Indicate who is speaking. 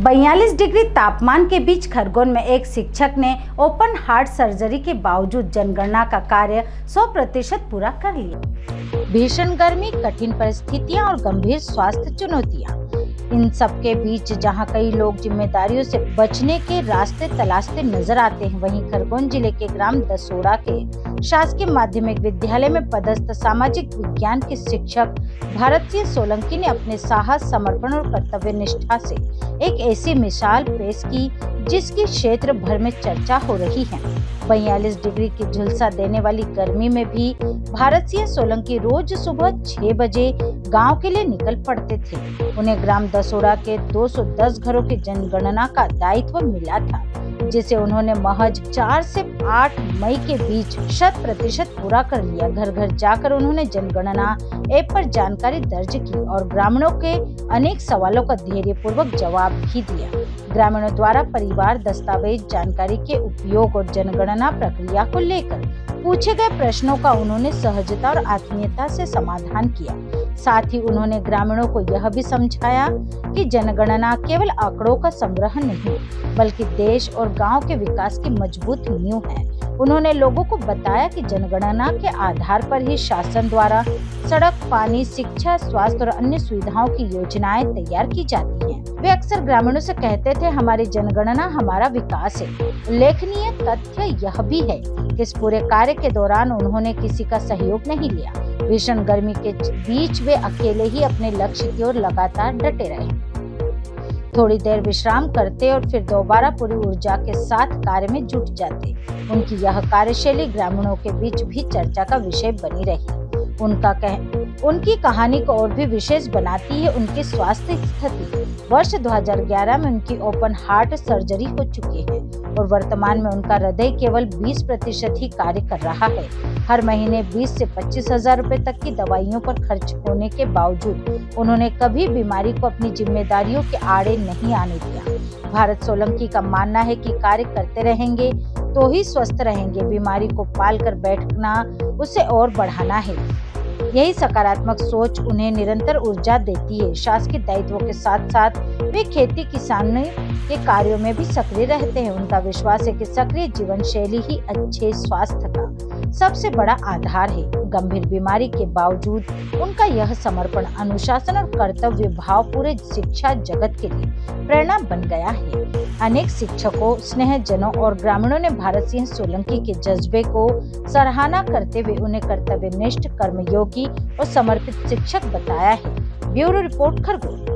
Speaker 1: 42 degree तापमान के बीच खरगोन में एक शिक्षक ने ओपन हार्ट सर्जरी के बावजूद जनगणना का कार्य 100% पूरा कर लिया। भीषण गर्मी, कठिन परिस्थितियां और गंभीर स्वास्थ्य चुनौतियां, इन सब के बीच जहां कई लोग जिम्मेदारियों से बचने के रास्ते तलाशते नजर आते हैं, वहीं खरगोन जिले के ग्राम दसोड़ा के शासकीय माध्यमिक विद्यालय में पदस्थ सामाजिक विज्ञान के शिक्षक भारत सिंह सोलंकी ने अपने साहस, समर्पण और कर्तव्य निष्ठा से एक ऐसी मिसाल पेश की जिसकी क्षेत्र भर में चर्चा हो रही है। 42 डिग्री की झुलसा देने वाली गर्मी में भी भारत सिंह सोलंकी रोज सुबह 6 बजे गांव के लिए निकल पड़ते थे। उन्हें ग्राम दसोड़ा के 210 घरों की जनगणना का दायित्व मिला था, जिसे उन्होंने महज 4 से 8 मई के बीच 100% पूरा कर लिया। घर घर जाकर उन्होंने जनगणना ऐप पर जानकारी दर्ज की और ग्रामीणों के अनेक सवालों का धैर्यपूर्वक जवाब भी दिया। ग्रामीणों द्वारा परिवार दस्तावेज जानकारी के उपयोग और जनगणना प्रक्रिया को लेकर पूछे गए प्रश्नों का उन्होंने सहजता और आत्मीयता से समाधान किया। साथ ही उन्होंने ग्रामीणों को यह भी समझाया कि जनगणना केवल आंकड़ों का संग्रह नहीं, बल्कि देश और गांव के विकास की मजबूत नींव है। उन्होंने लोगों को बताया कि जनगणना के आधार पर ही शासन द्वारा सड़क, पानी, शिक्षा, स्वास्थ्य और अन्य सुविधाओं की योजनाएं तैयार की जाती हैं। वे अक्सर ग्रामीणों से कहते थे, हमारी जनगणना हमारा विकास है। उल्लेखनीय तथ्य यह भी है कि इस पूरे कार्य के दौरान उन्होंने किसी का सहयोग नहीं लिया। भीषण गर्मी के बीच वे अकेले ही अपने लक्ष्य की ओर लगातार डटे रहे। थोड़ी देर विश्राम करते और फिर दोबारा पूरी ऊर्जा के साथ कार्य में जुट जाते। उनकी यह कार्यशैली ग्रामीणों के बीच भी चर्चा का विषय बनी रही। उनकी कहानी को और भी विशेष बनाती है उनकी स्वास्थ्य स्थिति। वर्ष 2011 में उनकी ओपन हार्ट सर्जरी हो चुकी है और वर्तमान में उनका हृदय केवल 20% ही कार्य कर रहा है। हर महीने 20 से 25 हजार रुपए तक की दवाइयों पर खर्च होने के बावजूद उन्होंने कभी बीमारी को अपनी जिम्मेदारियों के आड़े नहीं आने दिया। भारत सोलंकी का मानना है कि कार्य करते रहेंगे तो ही स्वस्थ रहेंगे। बीमारी को पाल कर बैठना उसे और बढ़ाना है। यही सकारात्मक सोच उन्हें निरंतर ऊर्जा देती है। शासकीय दायित्वों के साथ साथ वे खेती किसानी के कार्यों में भी सक्रिय रहते हैं। उनका विश्वास है कि सक्रिय जीवन शैली ही अच्छे स्वास्थ्य का सबसे बड़ा आधार है। गंभीर बीमारी के बावजूद उनका यह समर्पण, अनुशासन और कर्तव्य भाव पूरे शिक्षा जगत के लिए प्रेरणा बन गया है। अनेक शिक्षकों, स्नेहजनों और ग्रामीणों ने भारत सिंह सोलंकी के जज्बे को सराहना करते हुए उन्हें कर्तव्यनिष्ठ, कर्मयोगी और समर्पित शिक्षक बताया है। Bureau report, Khargone.